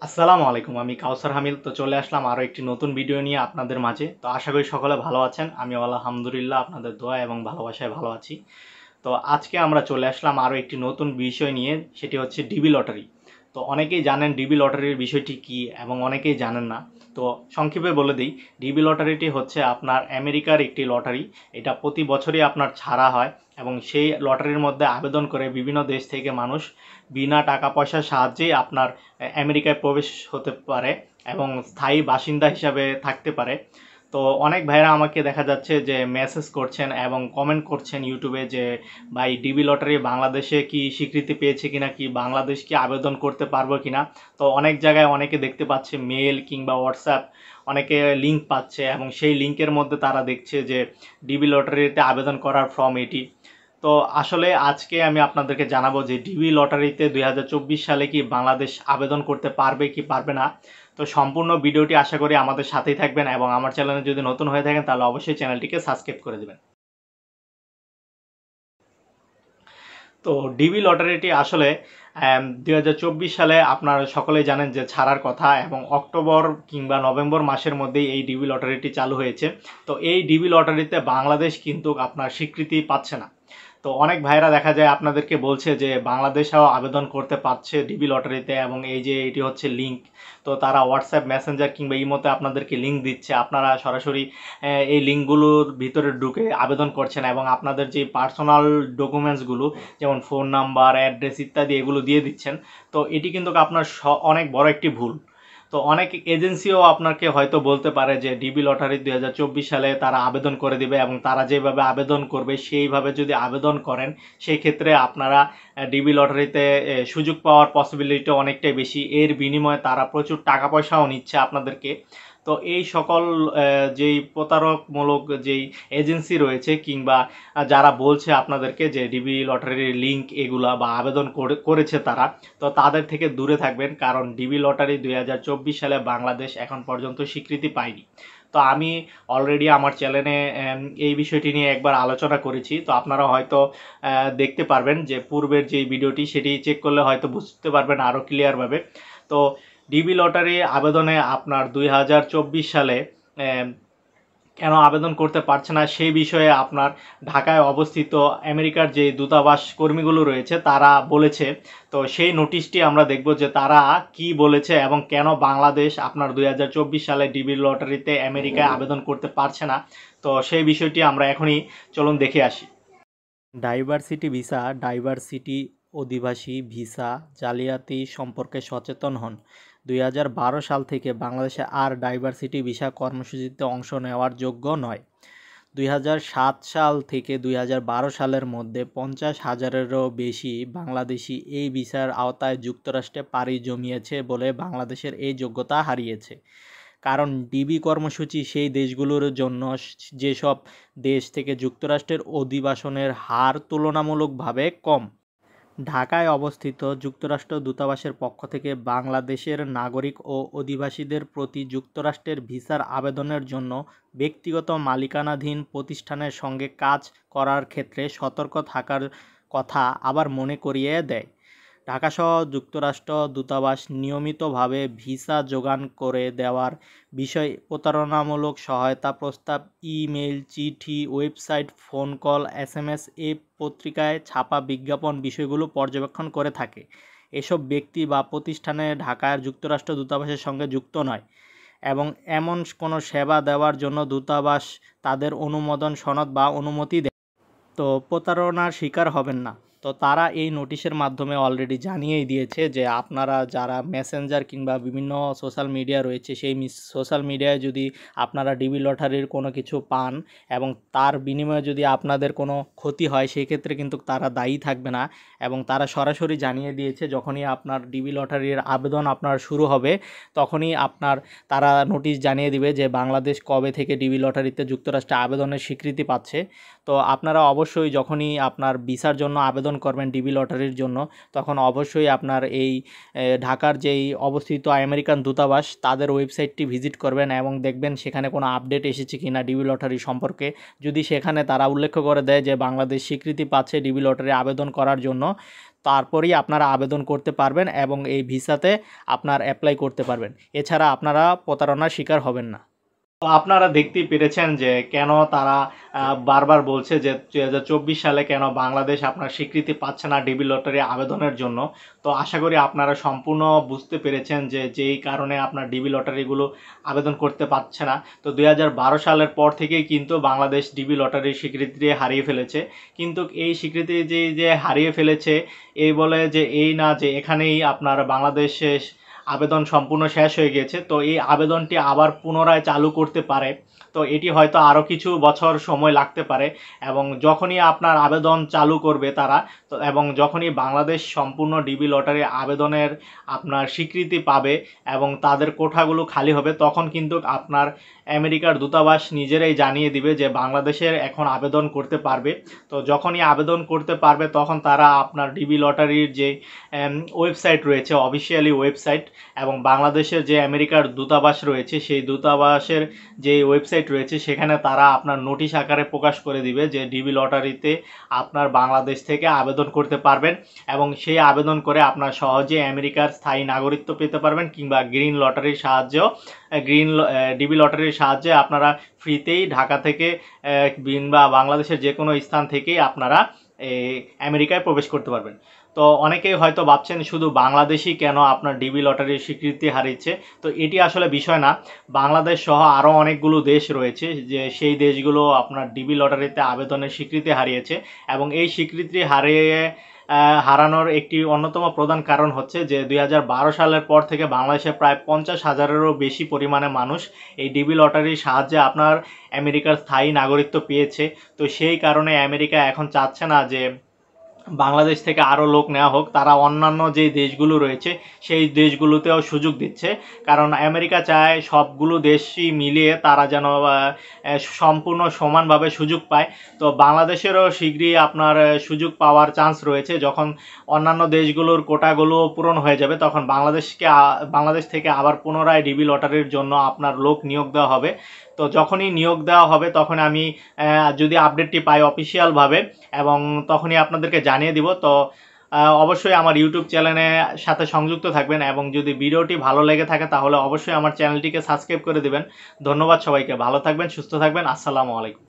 আসসালামু আলাইকুম। আমি কাউসার হামিল। তো চলে আসলাম আরও একটি নতুন ভিডিও নিয়ে আপনাদের মাঝে। তো আশা করি সকলে ভালো আছেন। আমি আলহামদুলিল্লাহ আপনাদের দোয়া এবং ভালোবাসায় ভালো আছি। তো আজকে আমরা চলে আসলাম আরও একটি নতুন বিষয় নিয়ে, সেটি হচ্ছে ডিবি লটারি। তো অনেকেই জানেন ডিবি লটারির বিষয়টি কী এবং অনেকেই জানেন না। তো সংক্ষেপে বলে দিই, ডিবি লটারিটি হচ্ছে আপনার আমেরিকার একটি লটারি। এটা প্রতি বছরই আপনার ছাড়া হয় এবং সেই লটারির মধ্যে আবেদন করে বিভিন্ন দেশ থেকে মানুষ বিনা টাকা পয়সার সাহায্যেই আপনার আমেরিকায় প্রবেশ হতে পারে এবং স্থায়ী বাসিন্দা হিসাবে থাকতে পারে। তো অনেক ভাইরা আমাকে দেখা যাচ্ছে যে মেসেজ করছেন এবং কমেন্ট করছেন ইউটিউবে যে ভাই ডিবি লটারি বাংলাদেশে কি স্বীকৃতি পেয়েছে কিনা, কি বাংলাদেশ কি আবেদন করতে পারবো কিনা। তো অনেক জায়গায় অনেকে দেখতে পাচ্ছে মেল কিংবা হোয়াটসঅ্যাপ, অনেকে লিঙ্ক পাচ্ছে এবং সেই লিঙ্কের মধ্যে তারা দেখছে যে ডিবি লটারিতে আবেদন করার ফর্ম এটি। তো আসলে আজকে আমি আপনাদেরকে জানাবো যে ডিবি লটারিতে 2024 সালে কি বাংলাদেশ আবেদন করতে পারবে কি পারবে না। তো সম্পূর্ণ ভিডিওটি আশা করি আমাদের সাথেই থাকবেন এবং আমার চ্যানেলে যদি নতুন হয়ে থাকেন তাহলে অবশ্যই চ্যানেলটিকে সাবস্ক্রাইব করে দেবেন। তো ডিবি লটারিটি আসলে 2024 সালে আপনারা সকলেই জানেন যে ছাড়ার কথা এবং অক্টোবর কিংবা নভেম্বর মাসের মধ্যেই এই ডিবি লটারিটি চালু হয়েছে। তো এই ডিবি লটারিতে বাংলাদেশ কিন্তু আপনার স্বীকৃতি পাচ্ছে না। তো অনেক ভাইরা দেখা যায় আপনাদেরকে বলছে যে বাংলাদেশেও আবেদন করতে পারছে ডিবি লটারিতে এবং এই যে এটি হচ্ছে লিঙ্ক। তো তারা হোয়াটসঅ্যাপ মেসেঞ্জার কিংবা ইমোতে আপনাদেরকে লিঙ্ক দিচ্ছে, আপনারা সরাসরি এই লিঙ্কগুলোর ভিতরে ঢুকে আবেদন করছেন এবং আপনাদের যে পার্সোনাল ডকুমেন্টসগুলো যেমন ফোন নাম্বার, অ্যাড্রেস ইত্যাদি এগুলো দিয়ে দিচ্ছেন। তো এটি কিন্তু আপনার অনেক বড় একটি ভুল। তো অনেক এজেন্সিও আপনাকে হয়তো বলতে পারে যে ডিবি লটারি 2024 সালে তারা আবেদন করে দিবে এবং তারা যেভাবে আবেদন করবে সেইভাবে যদি আবেদন করেন সেই ক্ষেত্রে আপনারা ডিবি লটারিতে সুযোগ পাওয়ার পসিবিলিটি অনেকটাই বেশি। এর বিনিময়ে তারা প্রচুর টাকা পয়সাও নিচ্ছে আপনাদেরকে। তো এই সকল যেই প্রতারকমূলক যেই এজেন্সি রয়েছে কিংবা যারা বলছে আপনাদেরকে যে ডিবি লটারির লিঙ্ক এগুলা বা আবেদন করেছে তারা, তো তাদের থেকে দূরে থাকবেন, কারণ ডিবি লটারি 2024 সালে বাংলাদেশ এখন পর্যন্ত স্বীকৃতি পায়নি। তো আমি অলরেডি আমার চ্যানেলে এই বিষয়টি নিয়ে একবার আলোচনা করেছি। তো আপনারা হয়তো দেখতে পারবেন যে পূর্বের যে ভিডিওটি সেটি চেক করলে হয়তো বুঝতে পারবেন আরও ক্লিয়ারভাবে। তো ডিবি লটারি আবেদনে আপনার 2024 সালে কেন আবেদন করতে পারছে না সেই বিষয়ে আপনার ঢাকায় অবস্থিত আমেরিকার যে দূতাবাস কর্মীগুলো রয়েছে তারা বলেছে। তো সেই নোটিশটি আমরা দেখব যে তারা কি বলেছে এবং কেন বাংলাদেশ আপনার 2024 সালে ডিবি লটারিতে আমেরিকায় আবেদন করতে পারছে না। তো সেই বিষয়টি আমরা এখনই চলুন দেখে আসি। ডাইভার্সিটি ভিসা, ডাইভার্সিটি অধিবাসী ভিসা জালিয়াতি সম্পর্কে সচেতন হন। 2012 সাল থেকে বাংলাদেশে আর ডাইভার্সিটি ভিসা কর্মসূচিতে অংশ নেওয়ার যোগ্য নয়। 2007 সাল থেকে 2012 সালের মধ্যে 50,000-এরও বেশি বাংলাদেশি এই ভিসার আওতায় যুক্তরাষ্ট্রে পাড়ি জমিয়েছে বলে বাংলাদেশের এই যোগ্যতা হারিয়েছে। কারণ ডিবি কর্মসূচি সেই দেশগুলোর জন্য যেসব দেশ থেকে যুক্তরাষ্ট্রের অভিবাসনের হার তুলনামূলকভাবে কম। ঢাকায় অবস্থিত যুক্তরাষ্ট্র দূতাবাসের পক্ষ থেকে বাংলাদেশের নাগরিক ও অধিবাসীদের প্রতি যুক্তরাষ্ট্রের ভিসার আবেদনের জন্য ব্যক্তিগত মালিকানাধীন প্রতিষ্ঠানের সঙ্গে কাজ করার ক্ষেত্রে সতর্ক থাকার কথা আবার মনে করিয়ে দেয়। ঢাকাসহ যুক্তরাষ্ট্র দূতাবাস নিয়মিতভাবে ভিসা যোগান করে দেওয়ার বিষয়ে প্রতারণামূলক সহায়তা প্রস্তাব, ইমেইল, চিঠি, ওয়েবসাইট, ফোন কল, এসএমএস, পত্রিকায় ছাপা বিজ্ঞাপন বিষয়গুলো পর্যবেক্ষণ করে থাকে। এসব ব্যক্তি বা প্রতিষ্ঠানে ঢাকার যুক্তরাষ্ট্র দূতাবাসের সঙ্গে যুক্ত নয় এবং এমন কোনো সেবা দেওয়ার জন্য দূতাবাস তাদের অনুমোদন সনদ বা অনুমতি দেয়। তো প্রতারণার শিকার হবেন না। তো তারা এই নোটিশের মাধ্যমে অলরেডি জানিয়েই দিয়েছে যে আপনারা যারা মেসেঞ্জার কিংবা বিভিন্ন সোশ্যাল মিডিয়া রয়েছে সেই সোশ্যাল মিডিয়ায় যদি আপনারা ডিবি লটারির কোনো কিছু পান এবং তার বিনিময়ে যদি আপনাদের কোনো ক্ষতি হয় সেই ক্ষেত্রে কিন্তু তারা দায়ী থাকবে না এবং তারা সরাসরি জানিয়ে দিয়েছে যখনই আপনার ডিবি লটারির আবেদন আপনার শুরু হবে তখনই তারা নোটিশ জানিয়ে দিবে যে বাংলাদেশ কবে থেকে ডিবি লটারিতে যুক্তরাষ্ট্রে আবেদনের স্বীকৃতি পাচ্ছে। তো আপনারা অবশ্যই যখনই আপনার ভিসার জন্য আবেদন করবেন ডিবি লটারির জন্য, তখন অবশ্যই আপনার এই ঢাকার যেই অবস্থিত আমেরিকান দূতাবাস তাদের ওয়েবসাইটটি ভিজিট করবেন এবং দেখবেন সেখানে কোনো আপডেট এসেছে কিনা ডিবি লটারি সম্পর্কে। যদি সেখানে তারা উল্লেখ করে দেয় যে বাংলাদেশ স্বীকৃতি পাচ্ছে ডিবি লটারি আবেদন করার জন্য, তারপরেই আপনারা আবেদন করতে পারবেন এবং এই ভিসাতে আপনার অ্যাপ্লাই করতে পারবেন। এছাড়া আপনারা প্রতারণার শিকার হবেন না। তো আপনারা দেখতেই পেরেছেন যে কেন তারা বারবার বলছে যে 2024 সালে কেন বাংলাদেশ আপনার স্বীকৃতি পাচ্ছে না ডিবি লটারি আবেদনের জন্য। তো আশা করি আপনারা সম্পূর্ণ বুঝতে পেরেছেন যে যেই কারণে আপনার ডিবি লটারিগুলো আবেদন করতে পারছে না। তো 2012 সালের পর থেকেই কিন্তু বাংলাদেশ ডিবি লটারির স্বীকৃতি হারিয়ে ফেলেছে। কিন্তু এই স্বীকৃতি যে হারিয়ে ফেলেছে এই বলে যে এই না যে এখানেই আপনার বাংলাদেশে আবেদন সম্পূর্ণ শেষ হয়ে গেছে। তো এই আবেদনটি আবার পুনরায় চালু করতে পারে। তো এটি হয়তো আরও কিছু বছর সময় লাগতে পারে এবং যখনই আপনার আবেদন চালু করবে তারা, তো এবং যখনই বাংলাদেশ সম্পূর্ণ ডিবি লটারি আবেদনের আপনার স্বীকৃতি পাবে এবং তাদের কোঠাগুলো খালি হবে, তখন কিন্তু আপনার আমেরিকার দূতাবাস নিজেরাই জানিয়ে দিবে যে বাংলাদেশের এখন আবেদন করতে পারবে। তো যখনই আবেদন করতে পারবে তখন তারা আপনার ডিবি লটারির যে ওয়েবসাইট রয়েছে, অফিসিয়ালি ওয়েবসাইট, এবং বাংলাদেশের যে আমেরিকার দূতাবাস রয়েছে সেই দূতাবাসের যে ওয়েবসাইট রয়েছে সেখানে তারা আপনার নোটিশ আকারে প্রকাশ করে দিবে যে ডিবি লটারিতে আপনার বাংলাদেশ থেকে আবেদন করতে পারবেন এবং সেই আবেদন করে আপনার সহজে আমেরিকার স্থায়ী নাগরিকত্ব পেতে পারবেন, কিংবা গ্রিন লটারির সাহায্যেও ডিবি লটারির সাহায্যে আপনারা ফ্রিতেই ঢাকা থেকে কিংবা বাংলাদেশের যে কোনো স্থান থেকেই আপনারা আমেরিকায় প্রবেশ করতে পারবেন। তো অনেকেই হয়তো ভাবছেন শুধু বাংলাদেশই কেন আপনার ডিবি লটারির স্বীকৃতি হারিয়েছে। তো এটি আসলে বিষয় না, বাংলাদেশ সহ আরও অনেকগুলো দেশ রয়েছে যে সেই দেশগুলো আপনার ডিবি লটারিতে আবেদনের স্বীকৃতি হারিয়েছে এবং এই স্বীকৃতি হারানোর একটি অন্যতম প্রধান কারণ হচ্ছে যে 2012 সালের পর থেকে বাংলাদেশে প্রায় 50,000-এরও বেশি পরিমাণে মানুষ এই ডিবি লটারির সাহায্যে আপনার আমেরিকার স্থায়ী নাগরিকত্ব পেয়েছে। তো সেই কারণে আমেরিকা এখন চাচ্ছে না যে বাংলাদেশ থেকে আরও লোক নেওয়া হোক, তারা অন্যান্য যে দেশগুলো রয়েছে সেই দেশগুলোতেও সুযোগ দিচ্ছে, কারণ আমেরিকা চায় সবগুলো দেশই মিলিয়ে তারা যেন সম্পূর্ণ সমানভাবে সুযোগ পায়। তো বাংলাদেশেরও শীঘ্রই আপনার সুযোগ পাওয়ার চান্স রয়েছে। যখন অন্যান্য দেশগুলোর কোটাগুলো পূরণ হয়ে যাবে তখন বাংলাদেশ থেকে আবার পুনরায় ডিবি লটারির জন্য আপনার লোক নিয়োগ দেওয়া হবে। তো যখনই নিয়োগ দেওয়া হবে তখন আমি যদি আপডেটটি পাই অফিসিয়ালভাবে এবং তখনই আপনাদেরকে জানিয়ে দিব। তো অবশ্যই আমার ইউটিউব চ্যানেলের সাথে সংযুক্ত থাকবেন এবং যদি ভিডিওটি ভালো লেগে থাকে তাহলে অবশ্যই আমার চ্যানেলটিকে সাবস্ক্রাইব করে দিবেন। ধন্যবাদ সবাইকে, ভালো থাকবেন, সুস্থ থাকবেন, আসসালামু আলাইকুম।